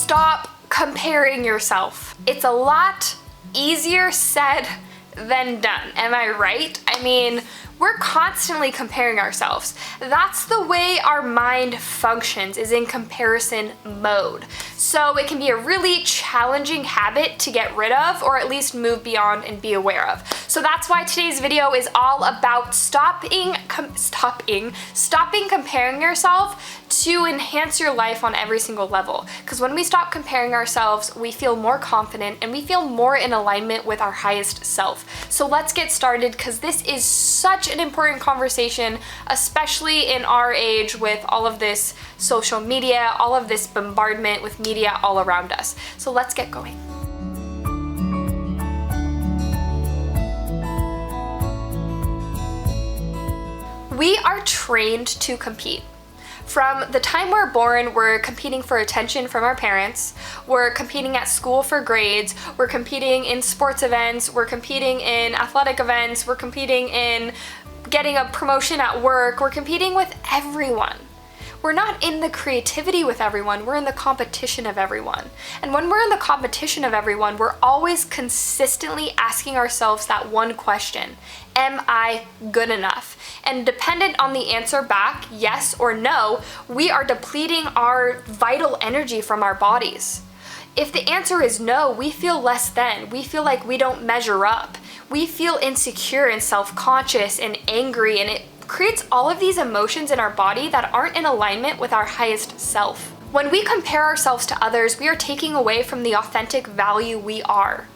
stop comparing yourself. It's a lot easier said than done. Am I right? I mean, we're constantly comparing ourselves. That's the way our mind functions, is in comparison mode. So it can be a really challenging habit to get rid of, or at least move beyond and be aware of. So that's why today's video is all about stopping comparing yourself to enhance your life on every single level. Because when we stop comparing ourselves, we feel more confident and we feel more in alignment with our highest self. So let's get started, because this is such an important conversation, especially in our age with all of this social media, all of this bombardment with media all around us. So let's get going. We are trained to compete. From the time we're born, we're competing for attention from our parents, we're competing at school for grades, we're competing in sports events, we're competing in athletic events, we're competing in getting a promotion at work, we're competing with everyone. We're not in the creativity with everyone, we're in the competition of everyone. And when we're in the competition of everyone, we're always consistently asking ourselves that one question: am I good enough? And dependent on the answer back, yes or no, we are depleting our vital energy from our bodies. If the answer is no, we feel less than. We feel like we don't measure up. We feel insecure and self-conscious and angry, and it creates all of these emotions in our body that aren't in alignment with our highest self. When we compare ourselves to others, we are taking away from the authentic value we are.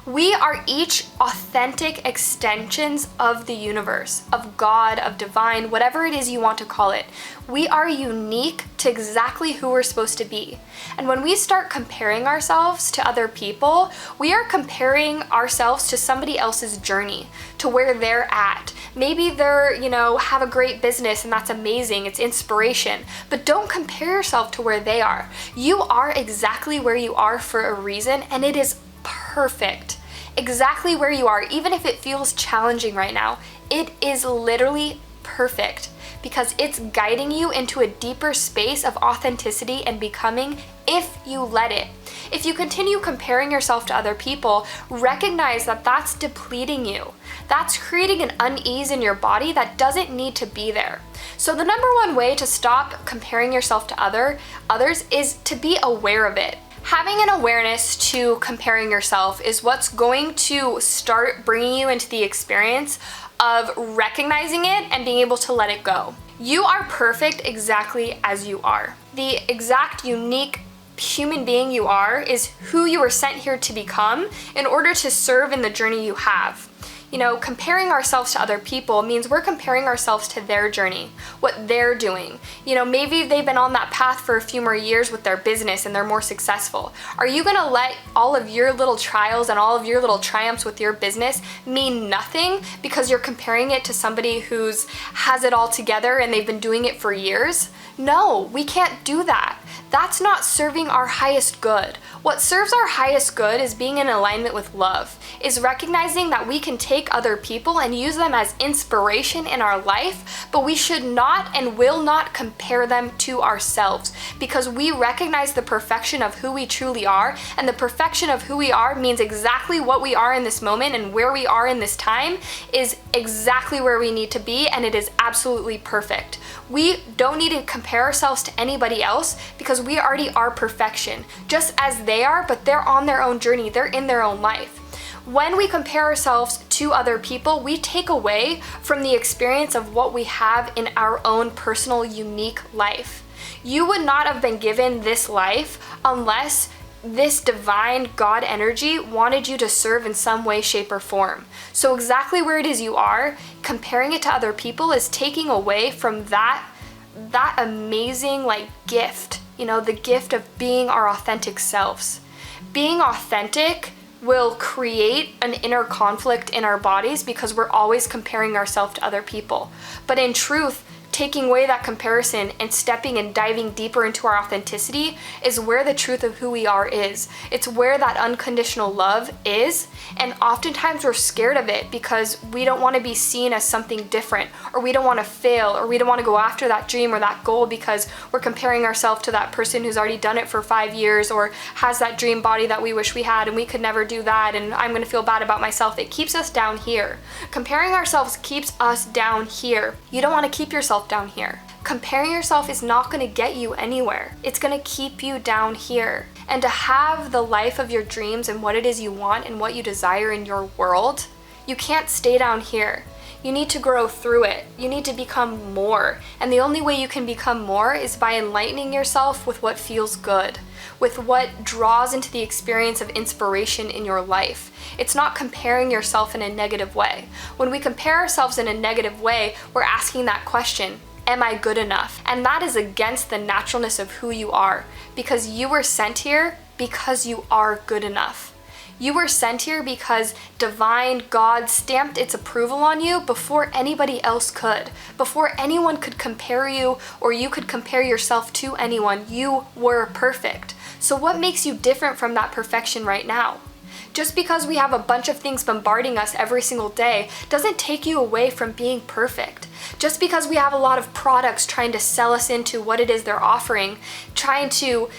We are each authentic extensions of the universe, of God, of divine, whatever it is you want to call it. We are unique to exactly who we're supposed to be. And when we start comparing ourselves to other people, we are comparing ourselves to somebody else's journey, to where they're at. Maybe they're, have a great business and that's amazing, it's inspiration, but don't compare yourself to where they are. You are exactly where you are for a reason, and it is perfect. Exactly where you are, even if it feels challenging right now, it is literally perfect, because it's guiding you into a deeper space of authenticity and becoming, if you let it. If you continue comparing yourself to other people, recognize that that's depleting you. That's creating an unease in your body that doesn't need to be there. So the number one way to stop comparing yourself to others is to be aware of it. Having an awareness to comparing yourself is what's going to start bringing you into the experience of recognizing it and being able to let it go. You are perfect exactly as you are. The exact unique human being you are is who you were sent here to become in order to serve in the journey you have. Comparing ourselves to other people means we're comparing ourselves to their journey, what they're doing. Maybe they've been on that path for a few more years with their business and they're more successful. Are you gonna let all of your little trials and all of your little triumphs with your business mean nothing because you're comparing it to somebody who's has it all together and they've been doing it for years? No, we can't do that. That's not serving our highest good. What serves our highest good is being in alignment with love, is recognizing that we can take other people and use them as inspiration in our life, but we should not and will not compare them to ourselves, because we recognize the perfection of who we truly are, and the perfection of who we are means exactly what we are in this moment, and where we are in this time is exactly where we need to be, and it is absolutely perfect. We don't need to compare ourselves to anybody else, because we already are perfection, just as they are, but they're on their own journey, they're in their own life. When we compare ourselves to other people, we take away from the experience of what we have in our own personal, unique life. You would not have been given this life unless this divine God energy wanted you to serve in some way, shape, or form. So exactly where it is you are, comparing it to other people is taking away from that amazing gift, the gift of being our authentic selves. Being authentic will create an inner conflict in our bodies because we're always comparing ourselves to other people. But in truth, taking away that comparison and stepping and diving deeper into our authenticity is where the truth of who we are is. It's where that unconditional love is, and oftentimes we're scared of it because we don't want to be seen as something different, or we don't want to fail, or we don't want to go after that dream or that goal because we're comparing ourselves to that person who's already done it for 5 years or has that dream body that we wish we had and we could never do that, and I'm going to feel bad about myself. It keeps us down here. Comparing ourselves keeps us down here. You don't want to keep yourself down here. Comparing yourself is not going to get you anywhere. It's going to keep you down here. And to have the life of your dreams and what it is you want and what you desire in your world, you can't stay down here. You need to grow through it. You need to become more. And the only way you can become more is by enlightening yourself with what feels good, with what draws into the experience of inspiration in your life. It's not comparing yourself in a negative way. When we compare ourselves in a negative way, we're asking that question, am I good enough? And that is against the naturalness of who you are, because you were sent here because you are good enough. You were sent here because divine God stamped its approval on you before anybody else could. Before anyone could compare you or you could compare yourself to anyone, you were perfect. So what makes you different from that perfection right now? Just because we have a bunch of things bombarding us every single day doesn't take you away from being perfect. Just because we have a lot of products trying to sell us into what it is they're offering, trying to,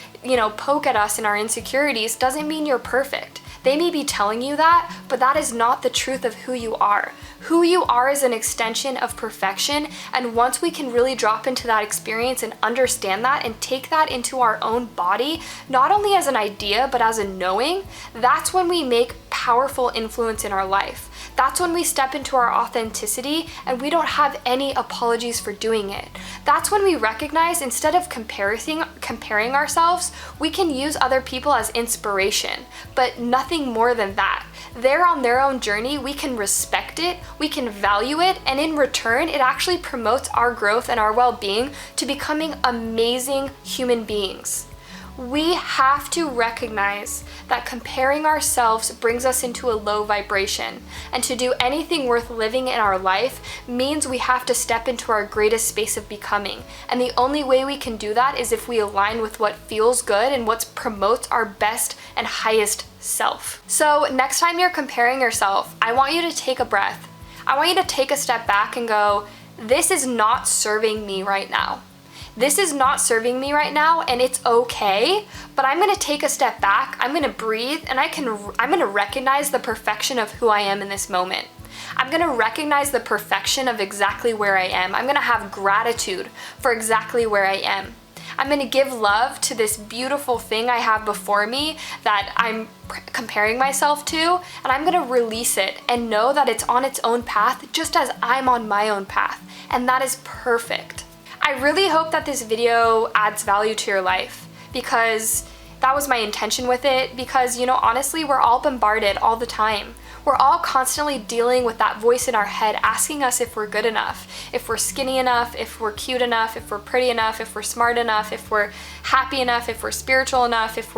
poke at us in our insecurities, doesn't mean you're perfect. They may be telling you that, but that is not the truth of who you are. Who you are is an extension of perfection, and once we can really drop into that experience and understand that and take that into our own body, not only as an idea, but as a knowing, that's when we make powerful influence in our life. That's when we step into our authenticity and we don't have any apologies for doing it. That's when we recognize instead of comparing ourselves, we can use other people as inspiration, but nothing more than that. They're on their own journey, we can respect it, we can value it, and in return, it actually promotes our growth and our well-being to becoming amazing human beings. We have to recognize that comparing ourselves brings us into a low vibration, and to do anything worth living in our life means we have to step into our greatest space of becoming. And the only way we can do that is if we align with what feels good and what promotes our best and highest self. So next time you're comparing yourself, I want you to take a breath. I want you to take a step back and go, this is not serving me right now. This is not serving me right now, and it's okay, but I'm gonna take a step back, I'm gonna breathe, and I'm gonna recognize the perfection of who I am in this moment. I'm gonna recognize the perfection of exactly where I am. I'm gonna have gratitude for exactly where I am. I'm gonna give love to this beautiful thing I have before me that I'm comparing myself to, and I'm gonna release it and know that it's on its own path just as I'm on my own path, and that is perfect. I really hope that this video adds value to your life, because that was my intention with it, because honestly, we're all bombarded all the time. We're all constantly dealing with that voice in our head asking us if we're good enough, if we're skinny enough, if we're cute enough, if we're pretty enough, if we're smart enough, if we're happy enough, if we're spiritual enough, if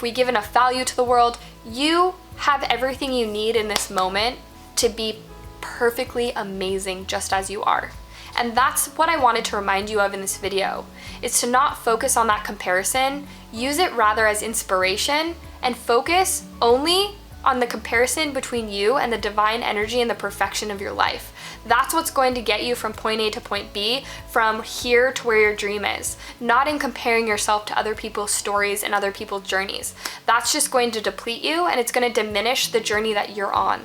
we give enough value to the world. You have everything you need in this moment to be perfectly amazing just as you are. And that's what I wanted to remind you of in this video, is to not focus on that comparison, use it rather as inspiration, and focus only on the comparison between you and the divine energy and the perfection of your life. That's what's going to get you from point A to point B, from here to where your dream is, not in comparing yourself to other people's stories and other people's journeys. That's just going to deplete you, and it's going to diminish the journey that you're on.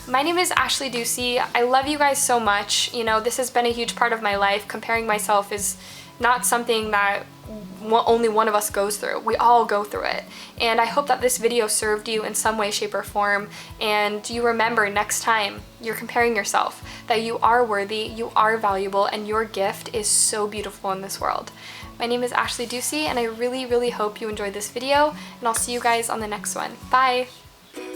My name is Ashley Ducey. I love you guys so much. This has been a huge part of my life. Comparing myself is not something that only one of us goes through. We all go through it. And I hope that this video served you in some way, shape, or form, and you remember next time you're comparing yourself that you are worthy, you are valuable, and your gift is so beautiful in this world. My name is Ashley Ducey, and I really, really hope you enjoyed this video, and I'll see you guys on the next one. Bye!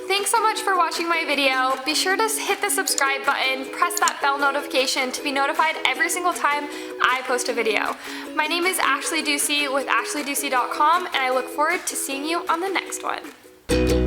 Thanks so much for watching my video. Be sure to hit the subscribe button, press that bell notification to be notified every single time I post a video. My name is Ashley Ducey with ashleyducey.com, and I look forward to seeing you on the next one.